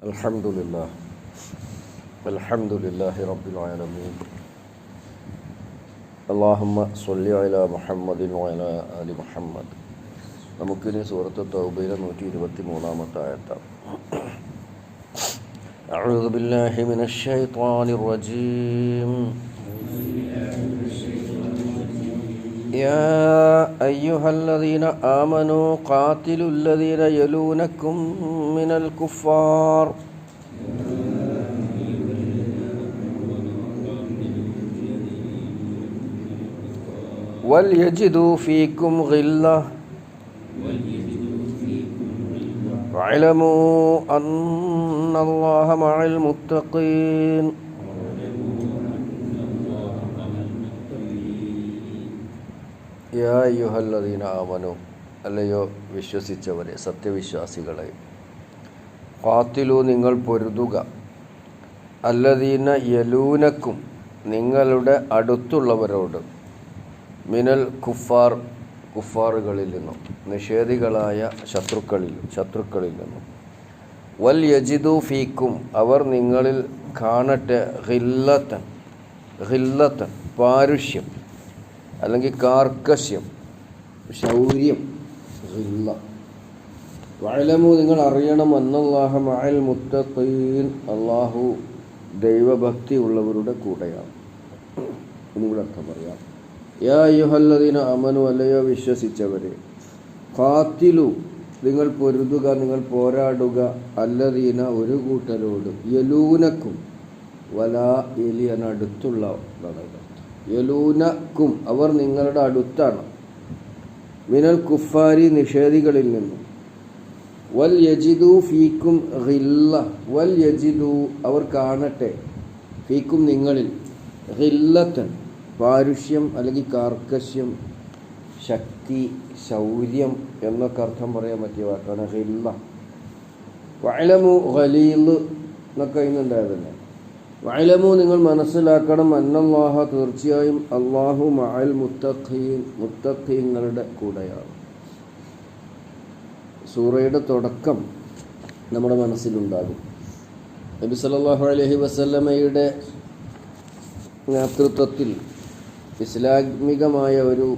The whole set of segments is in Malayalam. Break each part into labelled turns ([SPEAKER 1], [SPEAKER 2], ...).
[SPEAKER 1] അൽഹംദുലില്ലാഹ് റബ്ബിൽ ആലമീൻ. അല്ലാഹുമ്മ സ്വല്ലി അലാ മുഹമ്മദിൻ വഅലാ ആലി മുഹമ്മദ്. നമുക്കിനി സൂറത്ത് തൗബയിലെ 123-ാമത്തെ ആയത്താണ്. അഊദു ബില്ലാഹി മിനശ് ശൈത്വാനിർ റജീം. يا أيها الذين آمنوا قاتلوا الذين يلونكم من الكفار وليجدوا فيكم غلة واعلموا أن الله مع المتقين. യാ അയ്യുഹല്ലദീന ആമനു, അല്ലയോ വിശ്വസിച്ചവരെ, സത്യവിശ്വാസികളെ, ഖാത്തിലു, നിങ്ങൾ പൊരുതുക, അല്ലദീന യലൂനക്കും, നിങ്ങളുടെ അടുത്തുള്ളവരോട്, മിനൽ കുഫാർ, കുഫാറുകളിൽ നിന്നും, നിഷേധികളായ ശത്രുക്കളിൽ നിന്നും, വൽ യജിദു ഫീക്കും, അവർ നിങ്ങളിൽ കാണട്ടെ, ഖില്ലത്തൻ പാരുഷ്യം അല്ലെങ്കിൽ കാർക്കശ്യം, ശൗര്യം, വഅലമു, നിങ്ങൾ അറിയണം, അന്നല്ലാഹ മഅൽ മുത്തഖീൻ, അല്ലാഹു ദൈവഭക്തി ഉള്ളവരുടെ കൂടെയാണ്. ഒന്നുകൂടെ അർത്ഥം പറയാം. യാ അയ്യുഹല്ലദീന ആമനു, അല്ലയോ വിശ്വസിച്ചവരെ, ഖാത്തിലു, നിങ്ങൾ പൊരുതുക, നിങ്ങൾ പോരാടുക, അല്ലദീന, ഒരു കൂട്ടരോട്, യലൂനക്കും, വലാ എലിയൻ, അടുത്തുള്ളവരുടെ, യലൂനക്കും, അവർ നിങ്ങളുടെ അടുത്താണ്, മിനൽ കുഫാരി, നിഷേധികളിൽ നിന്നും, വൽ യജിദു ഫീക്കും ഖില്ല, വൽ യജിദു, അവർ കാണട്ടെ, ഫീക്കും, നിങ്ങളിൽ, ഖില്ലത്തൻ, പാരുഷ്യം അല്ലെങ്കിൽ കാർക്കശ്യം, ശക്തി, ശൗര്യം എന്നൊക്കെ അർത്ഥം പറയാൻ പറ്റിയ വാക്കാണ് ഖില്ല. വഅലമു, ഖലീൽ എന്നൊക്കെ ഇന്നുണ്ടായതല്ലേ. വഅലമു, നിങ്ങൾ മനസ്സിലാക്കണം, അന്നല്ലാഹ, തീർച്ചയായും അല്ലാഹു മഅൽ മുത്തഖീൻ, മുത്തഖീങ്ങളുടെ കൂടെയാണ്. സൂറയുടെ തുടക്കം നമ്മുടെ മനസ്സിലുണ്ടാകും. നബി സല്ലല്ലാഹു അലൈഹി വസല്ലമയുടെ നേതൃത്വത്തിൽ ഇസ്ലാമികമായ ഒരു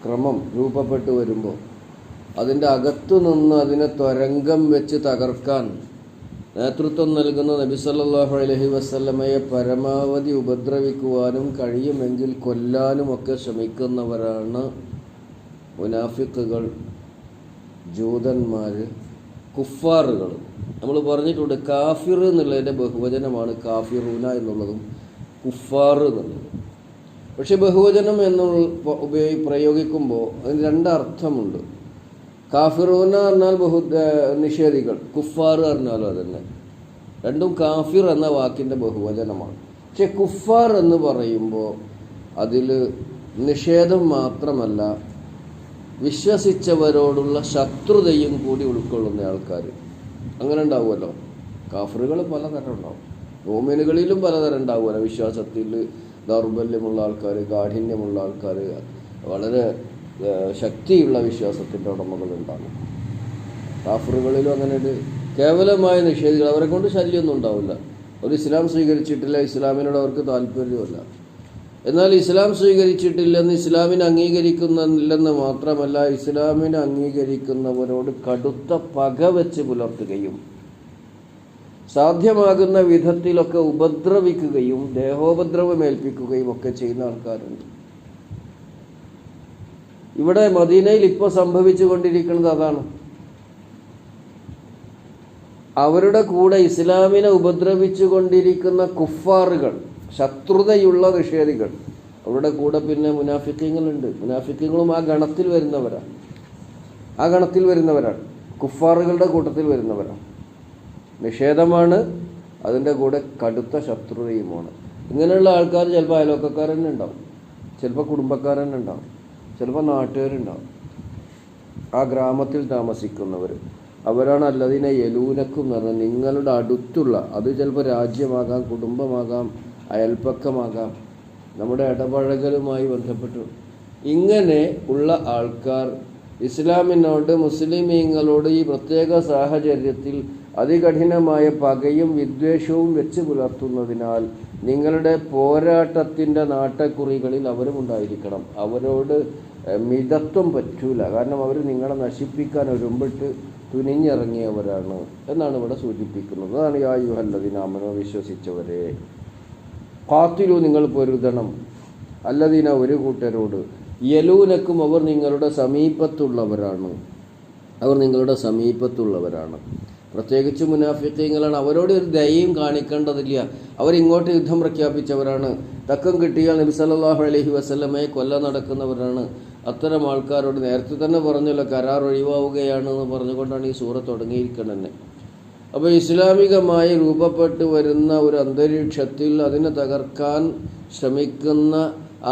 [SPEAKER 1] ക്രമം രൂപപ്പെട്ടു വരുമ്പോൾ അതിൻ്റെ അകത്തു നിന്ന് അതിനെ ത്വരംഗം വെച്ച് തകർക്കാൻ നേതൃത്വം നൽകുന്ന നബി സല്ലല്ലാഹു അലൈഹി വസല്ലമയെ പരമാവധി ഉപദ്രവിക്കുവാനും കഴിയുമെങ്കിൽ കൊല്ലാനുമൊക്കെ ശ്രമിക്കുന്നവരാണ് മുനാഫിക്കുകൾ, ജൂതന്മാർ, കുഫാറുകൾ. നമ്മൾ പറഞ്ഞിട്ടുണ്ട്, കാഫിർ എന്നുള്ളതിൻ്റെ ബഹുവചനമാണ് കാഫിറൂന എന്നുള്ളതും കുഫാർ എന്നുള്ളതും. പക്ഷെ ബഹുവചനം പ്രയോഗിക്കുമ്പോൾ അതിന് രണ്ടർത്ഥമുണ്ട്. കാഫിറൂന പറഞ്ഞാൽ നിഷേധികൾ, കുഫാർ പറഞ്ഞാലും അതന്നെ, രണ്ടും കാഫിർ എന്ന വാക്കിൻ്റെ ബഹുവചനമാണ്. പക്ഷെ കുഫാർ എന്ന് പറയുമ്പോൾ അതിൽ നിഷേധം മാത്രമല്ല, വിശ്വസിച്ചവരോടുള്ള ശത്രുതയും കൂടി ഉൾക്കൊള്ളുന്ന ആൾക്കാർ. അങ്ങനെ ഉണ്ടാവുമല്ലോ. കാഫിറുകൾ പലതരം ഉണ്ടാവും, മോമിനുകളിലും പലതരം ഉണ്ടാവുമല്ലോ. വിശ്വാസത്തിൽ ദൗർബല്യമുള്ള ആൾക്കാർ, കാഠിന്യമുള്ള ആൾക്കാർ, വളരെ ശക്തിയുള്ള വിശ്വാസത്തിൻ്റെ ഉടമകളുണ്ടാകും. കാഫറുകളിലും അങ്ങനെ കേവലമായ നിഷേധികൾ, അവരെ കൊണ്ട് ശല്യമൊന്നും ഉണ്ടാവില്ല. ഒരു ഇസ്ലാം സ്വീകരിച്ചിട്ടില്ല, ഇസ്ലാമിനോട് അവർക്ക് താല്പര്യമല്ല. എന്നാൽ ഇസ്ലാം സ്വീകരിച്ചിട്ടില്ലെന്ന്, ഇസ്ലാമിനെ അംഗീകരിക്കുന്നില്ലെന്ന് മാത്രമല്ല, ഇസ്ലാമിനെ അംഗീകരിക്കുന്നവരോട് കടുത്ത പക വെച്ച് പുലർത്തുകയും സാധ്യമാകുന്ന വിധത്തിലൊക്കെ ഉപദ്രവിക്കുകയും ദേഹോപദ്രവമേൽപ്പിക്കുകയും ഒക്കെ ചെയ്യുന്ന ആൾക്കാരുണ്ട്. ഇവിടെ മദീനയിൽ ഇപ്പോൾ സംഭവിച്ചു കൊണ്ടിരിക്കുന്നത് അതാണ്. അവരുടെ കൂടെ ഇസ്ലാമിനെ ഉപദ്രവിച്ചു കൊണ്ടിരിക്കുന്ന കുഫാറുകൾ, ശത്രുതയുള്ള നിഷേധികൾ, അവരുടെ കൂടെ പിന്നെ മുനാഫിക്കീങ്ങളുണ്ട്. മുനാഫിക്കീങ്ങളും ആ ഗണത്തിൽ വരുന്നവരാണ്, കുഫാറുകളുടെ കൂട്ടത്തിൽ വരുന്നവരാണ്. നിഷേധമാണ്, അതിൻ്റെ കൂടെ കടുത്ത ശത്രുതയുമാണ്. ഇങ്ങനെയുള്ള ആൾക്കാർ ചിലപ്പോൾ അയൽവക്കക്കാരന്നെ ഉണ്ടാവും, ചിലപ്പോൾ കുടുംബക്കാരന്നെ ഉണ്ടാവും, ചിലപ്പോൾ നാട്ടുകാരുണ്ടാവും. ആ ഗ്രാമത്തിൽ താമസിക്കുന്നവർ, അവരാണ് അല്ലദീന യലൂനക്കും എന്ന് പറഞ്ഞാൽ നിങ്ങളുടെ അടുത്തുള്ള. അത് ചിലപ്പോൾ രാജ്യമാകാം, കുടുംബമാകാം, അയൽപ്പക്കമാകാം, നമ്മുടെ ഇടപഴകലുമായി ബന്ധപ്പെട്ടു. ഇങ്ങനെ ഉള്ള ആൾക്കാർ ഇസ്ലാമിനോട്, മുസ്ലിമീങ്ങളോട് ഈ പ്രത്യേക സാഹചര്യത്തിൽ അതികഠിനമായ പകയും വിദ്വേഷവും വെച്ച് പുലർത്തുന്നതിനാൽ നിങ്ങളുടെ പോരാട്ടത്തിൻ്റെ നാട്ടക്കുറികളിൽ അവരും ഉണ്ടായിരിക്കണം. അവരോട് മിതത്വം പറ്റൂല. കാരണം അവർ നിങ്ങളെ നശിപ്പിക്കാൻ ഒരുമ്പിട്ട് തുനിഞ്ഞിറങ്ങിയവരാണ് എന്നാണ് ഇവിടെ സൂചിപ്പിക്കുന്നത്. അതാണ് യാ അയ്യുഹല്ലദീന ആമനൂ, വിശ്വസിച്ചവരെ, ഖാത്തിലു നിങ്ങൾ പൊരുതണം, അല്ലദീന ഒരു കൂട്ടരോട്, യലൂനക്കും അവർ നിങ്ങളുടെ സമീപത്തുള്ളവരാണ്. അവർ നിങ്ങളുടെ സമീപത്തുള്ളവരാണ്. പ്രത്യേകിച്ച് മുനാഫിഖീങ്ങളാണ്. അവരോട് ഒരു ദയയും കാണിക്കേണ്ടതില്ല. അവരിങ്ങോട്ട് യുദ്ധം പ്രഖ്യാപിച്ചവരാണ്. തക്കം കിട്ടിയാൽ നബി സല്ലല്ലാഹു അലൈഹി വസല്ലമയെ കൊല്ലാൻ നടക്കുന്നവരാണ്. അത്തരം ആൾക്കാരോട് നേരത്തെ തന്നെ പറഞ്ഞല്ലോ, കരാർ ഒഴിവാവുകയാണെന്ന് പറഞ്ഞുകൊണ്ടാണ് ഈ സൂറത്ത് തുടങ്ങിയിരിക്കുന്നത്. അപ്പോൾ ഇസ്ലാമികമായി രൂപപ്പെട്ടു വരുന്ന ഒരു അന്തരീക്ഷത്തിൽ അതിനെ തകർക്കാൻ ശ്രമിക്കുന്ന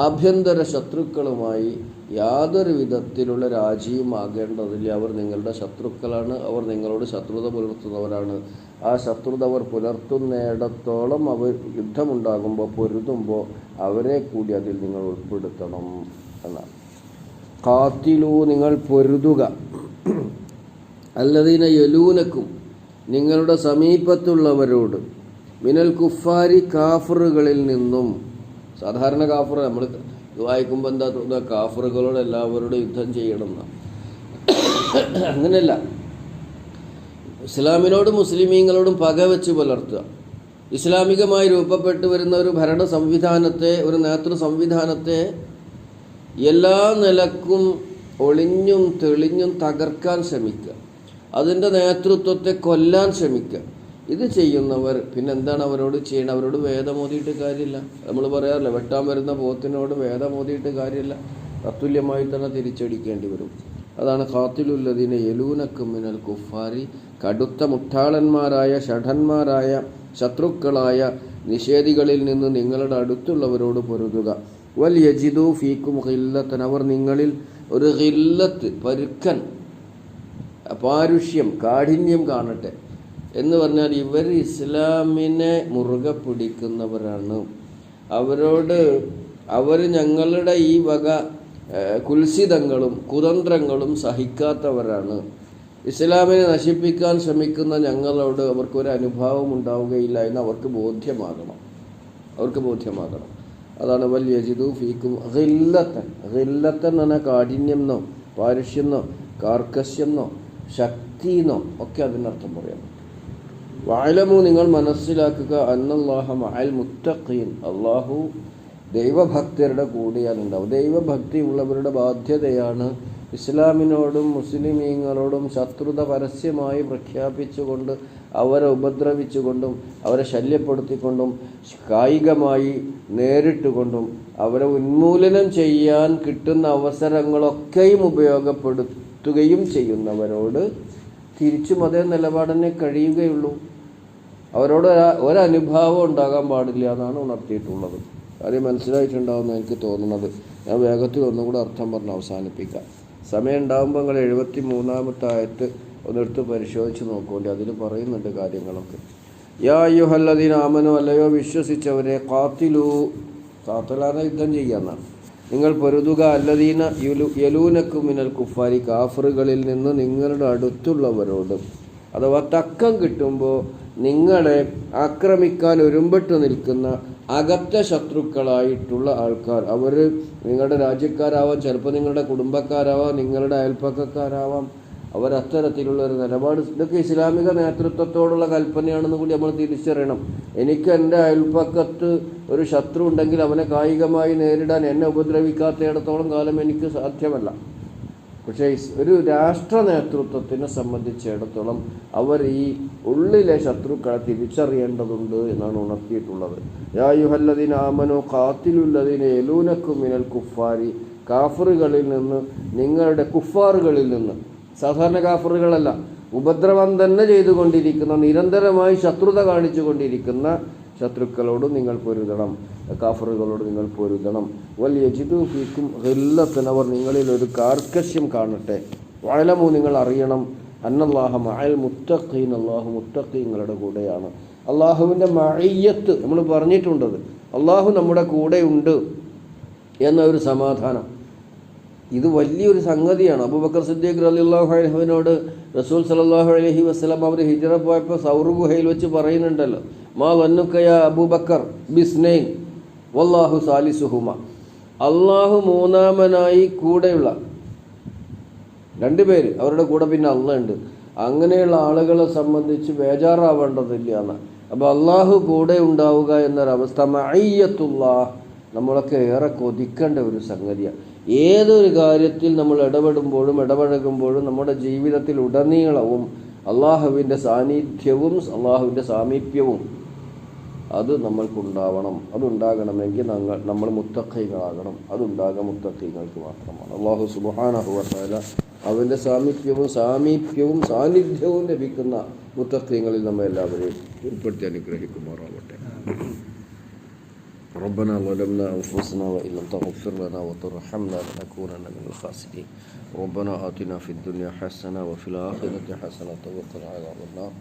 [SPEAKER 1] ആഭ്യന്തര ശത്രുക്കളുമായി യാതൊരു വിധത്തിലുള്ള രാജിയും ആകേണ്ടതില്ല. അവർ നിങ്ങളുടെ ശത്രുക്കളാണ്. അവർ നിങ്ങളോട് ശത്രുത പുലർത്തുന്നവരാണ്. ആ ശത്രുത അവർ പുലർത്തുന്നിടത്തോളം അവർ യുദ്ധമുണ്ടാകുമ്പോൾ പൊരുതുമ്പോൾ അവരെ കൂടി അതിൽ നിങ്ങൾ ഉൾപ്പെടുത്തണം എന്നാണ്. ഖാത്തിലു നിങ്ങൾ പൊരുതുക, അല്ലദീന യലൂനക്കും നിങ്ങളുടെ സമീപത്തുള്ളവരോട്, മിനൽ കുഫാരി കാഫറുകളിൽ നിന്നും. സാധാരണ കാഫർ നമ്മൾ വായിക്കുമ്പോൾ എന്താ കാഫറുകളോട് എല്ലാവരോടും യുദ്ധം ചെയ്യണം എന്നാണ്. അങ്ങനെയല്ല, ഇസ്ലാമിനോടും മുസ്ലിമീങ്ങളോടും പക വെച്ച് പുലർത്തുക. ഇസ്ലാമികമായി രൂപപ്പെട്ടു വരുന്ന ഒരു ഭരണ സംവിധാനത്തെ, ഒരു നേതൃ സംവിധാനത്തെ എല്ലാ നിലക്കും ഒളിഞ്ഞും തെളിഞ്ഞും തകർക്കാൻ ശ്രമിക്കുക. അതിൻ്റെ നേതൃത്വത്തെ കൊല്ലാൻ ശ്രമിക്കുക. ഇത് ചെയ്യുന്നവർ പിന്നെന്താണ് അവരോട് ചെയ്യണം? അവരോട് വേദമോദിയിട്ട് കാര്യമില്ല. നമ്മൾ പറയാറില്ല, വെട്ടാൻ വരുന്ന പോത്തിനോട് വേദമോദിയിട്ട് കാര്യമില്ല. തത്തുല്യമായി തന്നെ തിരിച്ചടിക്കേണ്ടി വരും. അതാണ് ഖാത്തിലുല്ലദീന യലൂനക്കും മിനൽ കുഫാരി, കടുത്ത മുട്ടാളന്മാരായ ഷഠന്മാരായ ശത്രുക്കളായ നിഷേധികളിൽ നിന്ന് നിങ്ങളുടെ അടുത്തുള്ളവരോട് പൊരുതുക. വൽ യജിദു ഫീക്കും ഖില്ലത്തൻ, അവർ നിങ്ങളിൽ ഒരു ഖില്ലത്ത്, പരുക്കൻ, പാരുഷ്യം, കാഠിന്യം കാണട്ടെ. എന്ന് പറഞ്ഞാൽ ഇവർ ഇസ്ലാമിനെ മുറുകെ പിടിക്കുന്നവരാണ്. അവർ ഞങ്ങളുടെ ഈ വക കുൽസിതങ്ങളും കുതന്ത്രങ്ങളും സഹിക്കാത്തവരാണ്. ഇസ്ലാമിനെ നശിപ്പിക്കാൻ ശ്രമിക്കുന്ന ഞങ്ങളോട് അവർക്കൊരു അനുഭാവം ഉണ്ടാവുകയില്ല എന്ന് അവർക്ക് ബോധ്യമാകണം. അതാണ് വൽ യജിദു ഫീക്കും ഖില്ലത്തൻ. ഖില്ലത്തൻ എന്ന് പറഞ്ഞാൽ കാഠിന്യം എന്നോ പാരുഷ്യം എന്നോ കാർക്കശ്യം എന്നോ ശക്തി എന്നോ ഒക്കെ അതിനർത്ഥം പറയാം. വഅലമു നിങ്ങൾ മനസ്സിലാക്കുക, അന്നല്ലാഹ മഅൽ മുത്തഖീൻ, അള്ളാഹു ദൈവഭക്തരുടെ കൂടെയാണുണ്ടാവും. ദൈവഭക്തി ഉള്ളവരുടെ ബാധ്യതയാണ് ഇസ്ലാമിനോടും മുസ്ലിമീങ്ങളോടും ശത്രുത പരസ്യമായി പ്രഖ്യാപിച്ചുകൊണ്ട് അവരെ ഉപദ്രവിച്ചുകൊണ്ടും അവരെ ശല്യപ്പെടുത്തിക്കൊണ്ടും കായികമായി നേരിട്ടുകൊണ്ടും അവരെ ഉന്മൂലനം ചെയ്യാൻ കിട്ടുന്ന അവസരങ്ങളൊക്കെയും ഉപയോഗപ്പെടുത്തുകയും ചെയ്യുന്നവരോട് തിരിച്ചും അതേ നിലപാടിനെ കഴിയുകയുള്ളൂ. അവരോട് ഒരനുഭാവം ഉണ്ടാകാൻ പാടില്ല എന്നാണ് ഉണർത്തിയിട്ടുള്ളത്. കാര്യം മനസ്സിലായിട്ടുണ്ടാവുമെന്ന് എനിക്ക് തോന്നുന്നത്. ഞാൻ വേഗത്തിൽ ഒന്നും കൂടെ അർത്ഥം പറഞ്ഞ് അവസാനിപ്പിക്കാം. സമയം ഉണ്ടാകുമ്പോൾ നിങ്ങൾ 73-ാമത്തെ ആയത്ത് ഒന്നെടുത്ത് പരിശോധിച്ച് നോക്കുകൊണ്ട് അതിൽ പറയുന്നുണ്ട് കാര്യങ്ങളൊക്കെ. യാ അയ്യുഹല്ലദീന ആമനു, അല്ലയോ വിശ്വസിച്ചവരെ, ഖാത്തിലു, ഖാത്തലാന യുദ്ധം ചെയ്യാന്നാണ്, നിങ്ങൾ പൊരുതുക, അല്ലദീന യലൂനക്കും മിനൽ കുഫാരി, കാഫറുകളിൽ നിന്ന് നിങ്ങളുടെ അടുത്തുള്ളവരോട്. അഥവാ തക്കം കിട്ടുമ്പോൾ നിങ്ങളെ ആക്രമിക്കാൻ ഒരുമ്പെട്ട് നിൽക്കുന്ന അകത്ത ശത്രുക്കളായിട്ടുള്ള ആൾക്കാർ. അവർ നിങ്ങളുടെ രാജ്യക്കാരാവാം, ചിലപ്പോൾ നിങ്ങളുടെ കുടുംബക്കാരാവാം, നിങ്ങളുടെ അയൽപ്പക്കക്കാരാവാം. അവരത്തരത്തിലുള്ള ഒരു നിലപാട്, ഇതൊക്കെ ഇസ്ലാമിക നേതൃത്വത്തോടുള്ള കൽപ്പനയാണെന്ന് കൂടി നമ്മൾ തിരിച്ചറിയണം. എനിക്ക് എൻ്റെ അയൽപ്പക്കത്ത് ഒരു ശത്രു ഉണ്ടെങ്കിൽ അവനെ കായികമായി നേരിടാൻ എന്നെ ഉപദ്രവിക്കാത്തയിടത്തോളം കാലം എനിക്ക് സാധ്യമല്ല. പക്ഷേ ഒരു രാഷ്ട്ര നേതൃത്വത്തിനെ സംബന്ധിച്ചിടത്തോളം അവർ ഈ ഉള്ളിലെ ശത്രുക്കളെ തിരിച്ചറിയേണ്ടതുണ്ട് എന്നാണ് ഉണർത്തിയിട്ടുള്ളത്. യാ അയ്യുഹല്ലദീന ആമനു ഖാത്തിലുല്ലദീന യലൂനക്കും മിനൽ കുഫാരി, കാഫറുകളിൽ നിന്ന്, നിങ്ങളുടെ കുഫാറുകളിൽ നിന്ന്, സാധാരണ കാഫറുകളല്ല, ഉപദ്രവം തന്നെ ചെയ്തുകൊണ്ടിരിക്കുന്ന, നിരന്തരമായി ശത്രുത കാണിച്ചു കൊണ്ടിരിക്കുന്ന ശത്രുക്കളോട് നിങ്ങൾ പൊരുതണം, കാഫറുകളോട് നിങ്ങൾ പൊരുതണം. വൽ യജിദു ഫീക്കും ഖില്ലത്തൻ, അവർ നിങ്ങളിൽ ഒരു കാർക്കശ്യം കാണട്ടെ. വഅലമു നിങ്ങൾ അറിയണം, അന്നല്ലാഹ മഅൽ മുത്തഖീൻ, അല്ലാഹു മുത്തഖീങ്ങളുടെ കൂടെയാണ്. അള്ളാഹുവിൻ്റെ മഅയ്യത്ത് നമ്മൾ പറഞ്ഞിട്ടുണ്ടത്, അള്ളാഹു നമ്മുടെ കൂടെ ഉണ്ട് എന്ന ഒരു സമാധാനം. ഇത് വലിയൊരു സംഗതിയാണ്. അബൂബക്കർ സിദ്ദീഖ് റളിയല്ലാഹു അൻഹുവിനോട് റസൂൽ സല്ലല്ലാഹു അലൈഹി വസല്ലം അവർ ഹിജ്റ പോയപ്പോൾ സൗർ ഗുഹയിൽ വെച്ച് പറയുന്നുണ്ടല്ലോ, മാ വന്നുക യാ അബൂബക്കർ ബിസ്നൈൻ വല്ലാഹു സാലിസുഹുമ. അള്ളാഹു മൂന്നാമനായി കൂടെയുള്ള രണ്ടുപേര്, അവരുടെ കൂടെ പിന്നെ അള്ളാഹ് ഉണ്ട്. അങ്ങനെയുള്ള ആളുകളെ സംബന്ധിച്ച് ബേജാറാവേണ്ടതില്ല എന്ന്. അപ്പോൾ അള്ളാഹു കൂടെ ഉണ്ടാവുക എന്നൊരവസ്ഥ മഅയ്യത്തുല്ലാഹ് നമ്മളൊക്കെ ഏറെ കൊതിക്കേണ്ട ഒരു സംഗതിയാണ്. ഏതൊരു കാര്യത്തിൽ നമ്മൾ ഇടപഴകുമ്പോഴും നമ്മുടെ ജീവിതത്തിൽ ഉടനീളവും അള്ളാഹുവിൻ്റെ സാന്നിധ്യവും അള്ളാഹുവിൻ്റെ സാമീപ്യവും അത് നമ്മൾക്കുണ്ടാവണം. അതുണ്ടാകണമെങ്കിൽ നമ്മൾ മുത്തഖീകളാകണം. അതുണ്ടാകാൻ മുത്തഖീങ്ങൾക്ക് മാത്രമാണ്. അള്ളാഹു സുബ്ഹാനഹു വ തആല അവൻ്റെ സാമീപ്യവും സാന്നിധ്യവും ലഭിക്കുന്ന മുത്തഖീങ്ങളിൽ നമ്മെ എല്ലാവരെയും ഉൾപ്പെടുത്തി അനുഗ്രഹിക്കുമാറാവട്ടെ. ربنا ظلمنا أنفسنا وإن لم تغفر لنا وترحمنا لنكونن من الخاسرين. ربنا آتنا في الدنيا حسنة وفي الآخرة حسنة وقنا عذاب النار.